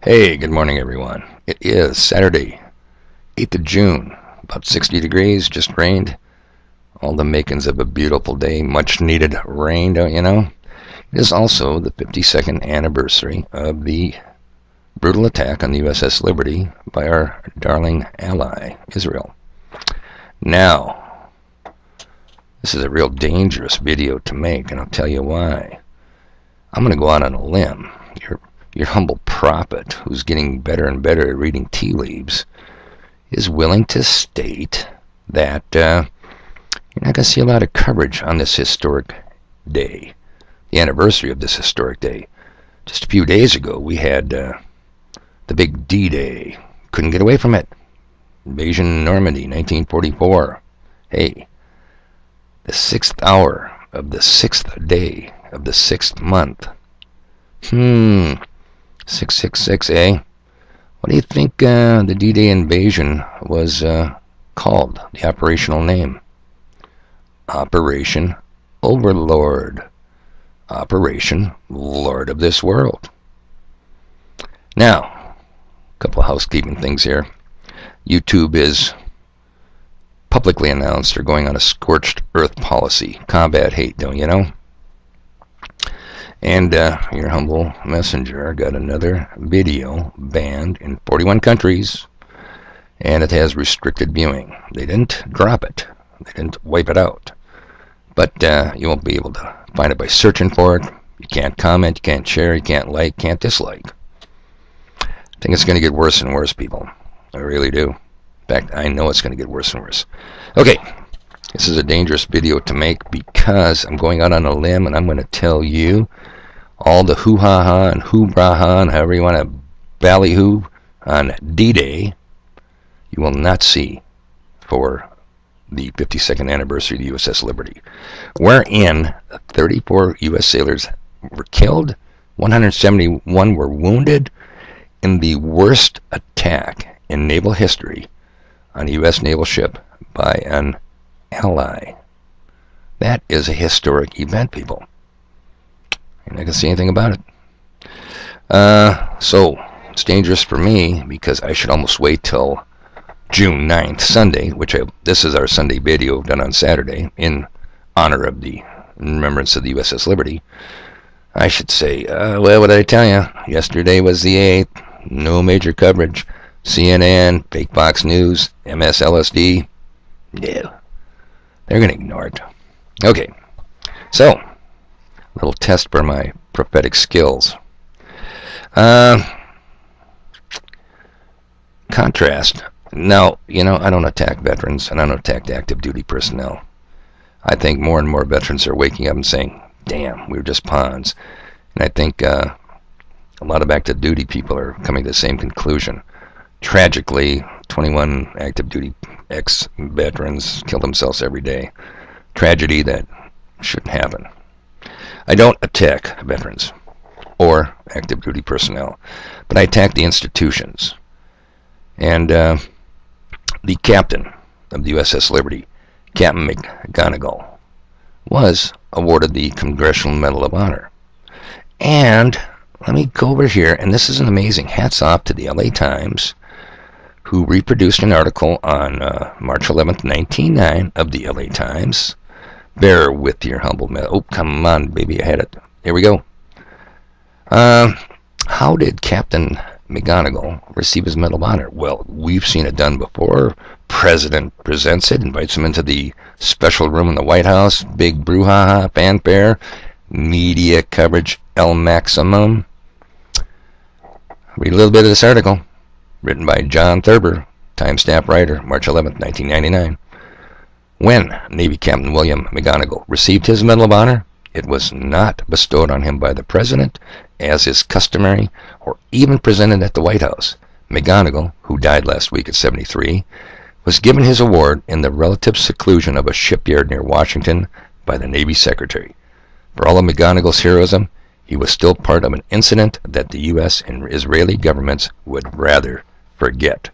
Hey, good morning, everyone. It is Saturday, 8th of June, about 60 degrees, just rained. All the makings of a beautiful day, much needed rain, don't you know? It is also the 52nd anniversary of the brutal attack on the USS Liberty by our darling ally, Israel. Now, this is a real dangerous video to make, and I'll tell you why. I'm going to go out on a limb. Your humble prophet, who's getting better and better at reading tea leaves, is willing to state that you're not going to see a lot of coverage on this historic day, the anniversary of this historic day. Just a few days ago, we had the big D-Day. Couldn't get away from it. Invasion Normandy, 1944. Hey, the 6th hour of the 6th day of the 6th month. 666, eh? What do you think the D-Day invasion was called? The operational name? Operation Overlord. Operation Lord of this World. Now, a couple of housekeeping things here. YouTube is publicly announced they're going on a scorched earth policy. Combat hate, don't you know? And your humble messenger got another video banned in 41 countries, and it has restricted viewing. They didn't drop it. They didn't wipe it out. But you won't be able to find it by searching for it. You can't comment, you can't share, you can't like, can't dislike. I think it's going to get worse and worse, people. I really do. In fact, I know it's going to get worse and worse. Okay, this is a dangerous video to make because I'm going out on a limb and I'm going to tell you all the hoo-ha-ha and hoo-bra-ha and however you want to ballyhoo on D-Day you will not see for the 52nd anniversary of the USS Liberty, wherein 34 U.S. sailors were killed, 171 were wounded in the worst attack in naval history on a U.S. naval ship by an ally. That is a historic event, people. And I can see anything about it. So it's dangerous for me because I should almost wait till June 9th, Sunday, this is our Sunday video done on Saturday in honor of the remembrance of the USS Liberty. I should say, well, what did I tell you? Yesterday was the 8th. No major coverage. CNN, fake Fox News, MSLSD. No. They're going to ignore it. Okay. So, little test for my prophetic skills. Contrast. Now, you know, I don't attack veterans, and I don't attack active duty personnel. I think more and more veterans are waking up and saying, damn, we were just pawns. And I think a lot of active duty people are coming to the same conclusion. Tragically, 21 active duty ex-veterans kill themselves every day. Tragedy that shouldn't happen. I don't attack veterans or active duty personnel, but I attack the institutions. And the captain of the USS Liberty, Captain McGonigal, was awarded the Congressional Medal of Honor. And let me go over here, and this is an amazing hats off to the LA Times, who reproduced an article on March 11th, 1909 of the LA Times. Bear with your humble medal. Oh, come on, baby, I had it. Here we go. How did Captain McGonigal receive his Medal of Honor? Well, we've seen it done before. President presents it, invites him into the special room in the White House. Big brouhaha, fanfare, media coverage, el maximum. Read a little bit of this article, written by John Thurber, Time staff writer, March 11th, 1999. When Navy Captain William McGonigal received his Medal of Honor, it was not bestowed on him by the President, as is customary, or even presented at the White House. McGonigal, who died last week at 73, was given his award in the relative seclusion of a shipyard near Washington by the Navy Secretary. For all of McGonigal's heroism, he was still part of an incident that the U.S. and Israeli governments would rather forget.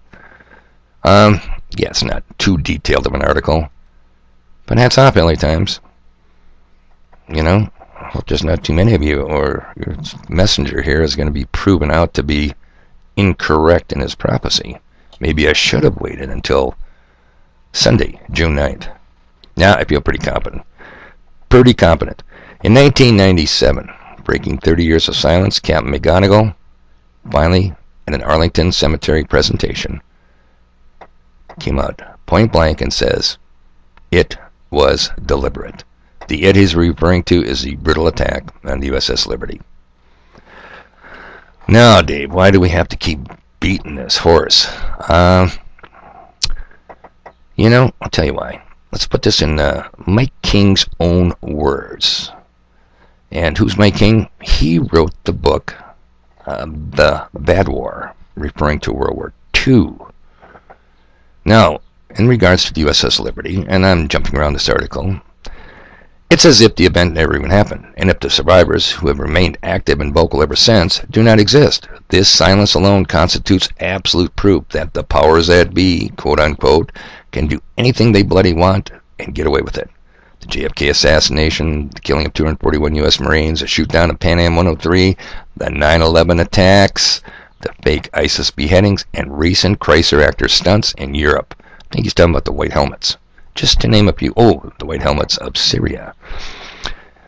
Yeah, it's not too detailed of an article, but hats off, LA Times. You know, I hope there's not too many of you, or your messenger here is going to be proven out to be incorrect in his prophecy. Maybe I should have waited until Sunday, June 9th. Now I feel pretty confident. Pretty confident. In 1997, breaking 30 years of silence, Captain McGonigal finally, at an Arlington Cemetery presentation, came out point blank and says, it was deliberate. The it he's referring to is the brutal attack on the USS Liberty. Now, Dave, why do we have to keep beating this horse? I'll tell you why. Let's put this in Mike King's own words. And who's Mike King? He wrote the book, The Bad War, referring to World War II. Now, in regards to the USS Liberty, and I'm jumping around this article, it's as if the event never even happened, and if the survivors, who have remained active and vocal ever since, do not exist. This silence alone constitutes absolute proof that the powers that be, quote-unquote, can do anything they bloody want and get away with it. The JFK assassination, the killing of 241 U.S. Marines, the shoot-down of Pan Am 103, the 9/11 attacks, the fake ISIS beheadings, and recent Chrysler actor stunts in Europe. I think he's talking about the white helmets. Just to name a few. Oh, the white helmets of Syria.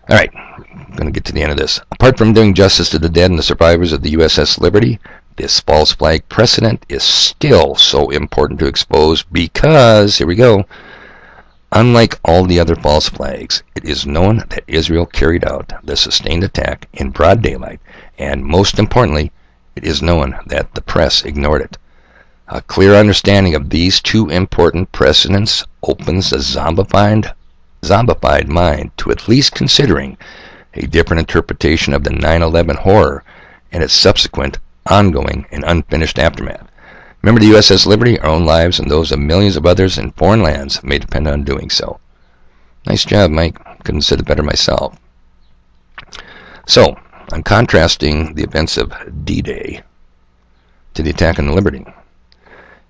All right, I'm going to get to the end of this. Apart from doing justice to the dead and the survivors of the USS Liberty, this false flag precedent is still so important to expose because, here we go, unlike all the other false flags, it is known that Israel carried out the sustained attack in broad daylight, and most importantly, it is known that the press ignored it. A clear understanding of these two important precedents opens a zombified mind to at least considering a different interpretation of the 9/11 horror and its subsequent, ongoing, and unfinished aftermath. Remember the USS Liberty? Our own lives and those of millions of others in foreign lands may depend on doing so. Nice job, Mike. Couldn't have said it better myself. So, I'm contrasting the events of D-Day to the attack on the Liberty.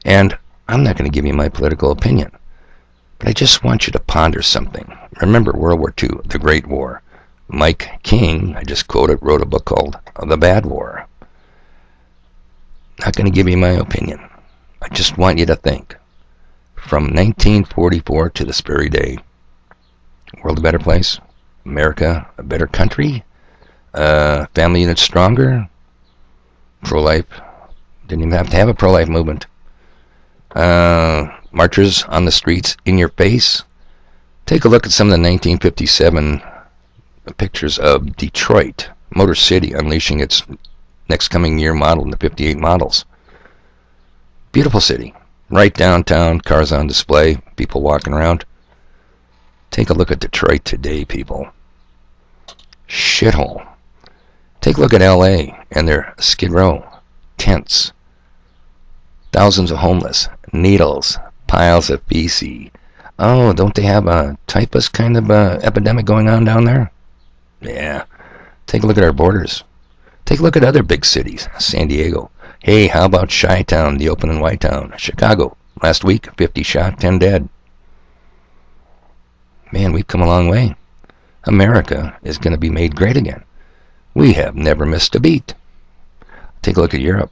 And I'm not going to give you my political opinion, but I just want you to ponder something. Remember World War II, the Great War. Mike King, I just quoted, wrote a book called The Bad War. Not going to give you my opinion. I just want you to think. From 1944 to this very day, world a better place? America a better country? Family units stronger? Pro-life? Didn't even have to have a pro-life movement. Marchers on the streets in your face. Take a look at some of the 1957 pictures of Detroit, Motor City, unleashing its next coming year model in the 58 models. Beautiful city. Right downtown, cars on display, people walking around. Take a look at Detroit today, people. Shithole. Take a look at LA and their Skid Row, tents. Thousands of homeless, needles, piles of feces. Oh, don't they have a typhus kind of epidemic going on down there? Yeah. Take a look at our borders. Take a look at other big cities. San Diego. Hey, how about Chi-Town, the open and white town? Chicago. Last week, 50 shot, 10 dead. Man, we've come a long way. America is going to be made great again. We have never missed a beat. Take a look at Europe.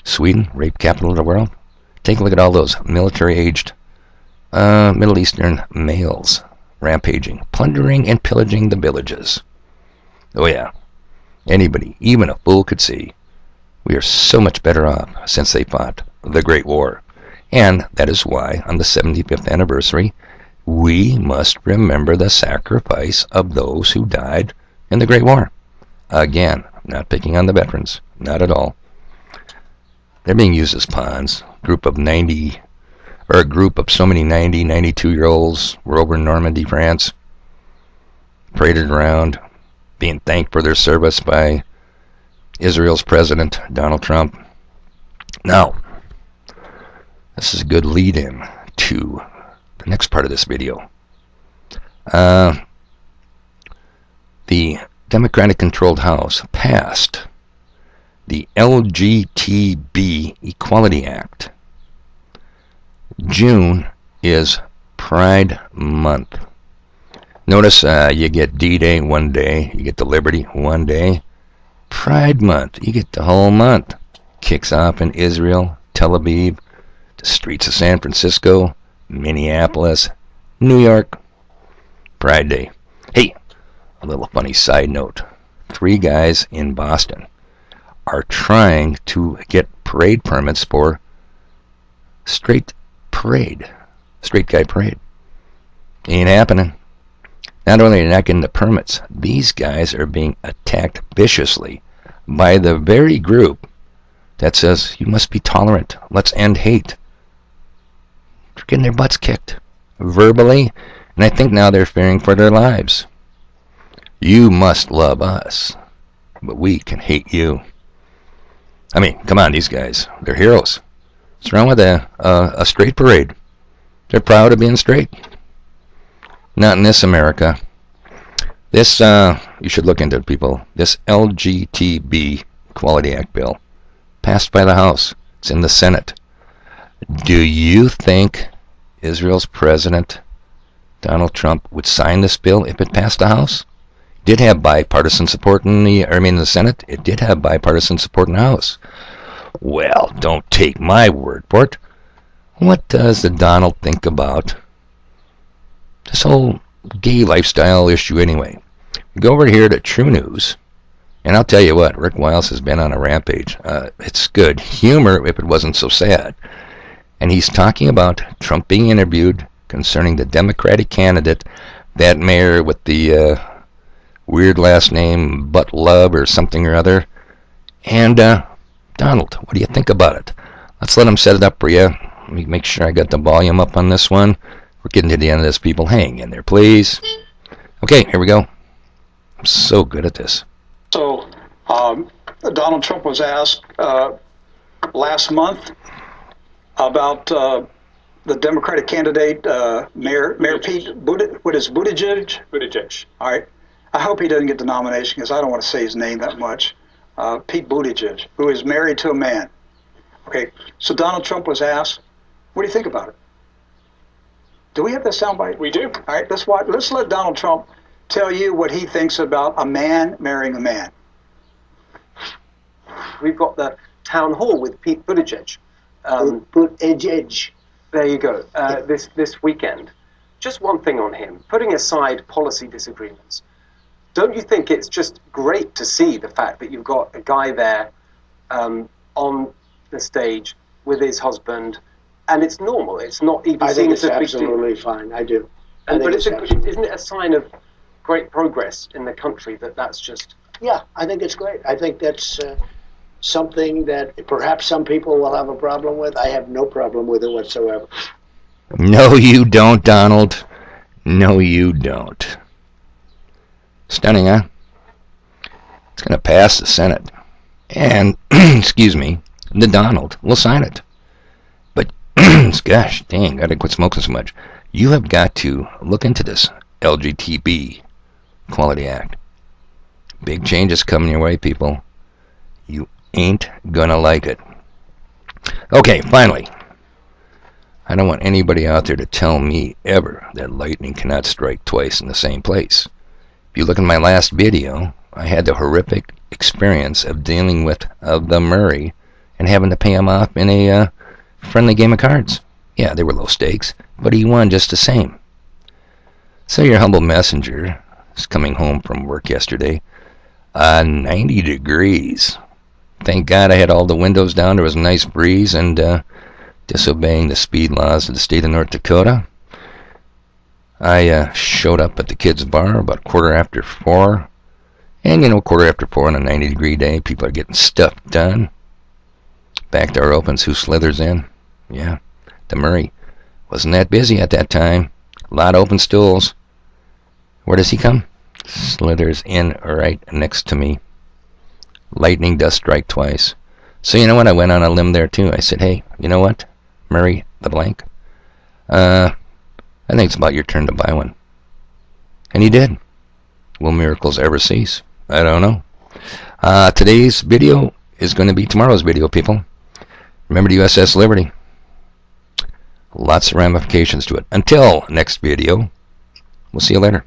Sweden, rape capital of the world. Take a look at all those military-aged Middle Eastern males rampaging, plundering and pillaging the villages. Oh yeah, anybody, even a fool, could see we are so much better off since they fought the Great War. And that is why, on the 75th anniversary, we must remember the sacrifice of those who died in the Great War. Again, not picking on the veterans, not at all. They're being used as pawns. A group of so many 90, 92-year-olds were over in Normandy, France, paraded around, being thanked for their service by Israel's president, Donald Trump. Now, this is a good lead-in to the next part of this video. The Democratic-controlled House passed the LGTB Equality Act. June is Pride Month. Notice you get D-Day one day, you get the Liberty one day. Pride Month, you get the whole month. kicks off in Israel, Tel Aviv, the streets of San Francisco, Minneapolis, New York. Pride Day. Hey, a little funny side note. 3 guys in Boston are trying to get parade permits for straight guy parade. Ain't happening. Not only are they not getting the permits, these guys are being attacked viciously by the very group that says you must be tolerant. Let's end hate. They're getting their butts kicked verbally, and I think now they're fearing for their lives. You must love us, but we can hate you. I mean, come on, these guys, they're heroes. What's wrong with a straight parade? They're proud of being straight. Not in this America. This, you should look into it, people. This LGTB Equality Act bill passed by the House. It's in the Senate. Do you think Israel's president, Donald Trump, would sign this bill if it passed the House? It did have bipartisan support in the Senate. It did have bipartisan support in the House. Well, don't take my word for it. What does the Donald think about this whole gay lifestyle issue anyway? Go over here to True News, and I'll tell you what, Rick Wiles has been on a rampage. It's good humor if it wasn't so sad. And he's talking about Trump being interviewed concerning the Democratic candidate, that mayor with the weird last name, Butt Love or something or other. And Donald, what do you think about it? Let's let him set it up for you. Let me make sure I got the volume up on this one. We're getting to the end of this, people. Hang in there, please. Okay, here we go. I'm so good at this. So, Donald Trump was asked last month about the Democratic candidate, Mayor Pete Buttigieg. Buttigieg. All right. I hope he doesn't get the nomination because I don't want to say his name that much. Pete Buttigieg, who is married to a man. Okay. So Donald Trump was asked, "What do you think about it?" Do we have that soundbite? We do. All right. Let's let Donald Trump tell you what he thinks about a man marrying a man. We've got the town hall with Pete Buttigieg. Buttigieg. There you go. This weekend. Just one thing on him. Putting aside policy disagreements, don't you think it's just great to see the fact that you've got a guy there on the stage with his husband, and it's normal. It's not even I think seen it's as a big deal. absolutely fine. I do. But isn't it a sign of great progress in the country that that's just... Yeah, I think it's great. I think that's something that perhaps some people will have a problem with. I have no problem with it whatsoever. No, you don't, Donald. No, you don't. Stunning, huh? It's going to pass the Senate. And, excuse me, the Donald will sign it. But, gosh, dang, gotta quit smoking so much. You have got to look into this LGTB Equality Act. Big changes coming your way, people. You ain't gonna like it. Okay, finally. I don't want anybody out there to tell me ever that lightning cannot strike twice in the same place. If you look at my last video, I had the horrific experience of dealing with the Murray and having to pay him off in a friendly game of cards. Yeah, they were low stakes, but he won just the same. So your humble messenger is coming home from work yesterday. 90 degrees. Thank God I had all the windows down. There was a nice breeze, and disobeying the speed laws of the state of North Dakota, I showed up at the kids' bar about 4:15. And, 4:15 on a 90-degree day, people are getting stuff done. Back door opens, who slithers in? Yeah, the Murray. Wasn't that busy at that time. A lot of open stools. Where does he come? Slithers in right next to me. Lightning does strike twice. So you know what? I went on a limb there too. I said, hey, you know what? Murray the blank. I think it's about your turn to buy one. And he did. Will miracles ever cease? I don't know. Today's video is going to be tomorrow's video, people. Remember the USS Liberty. Lots of ramifications to it. Until next video, we'll see you later.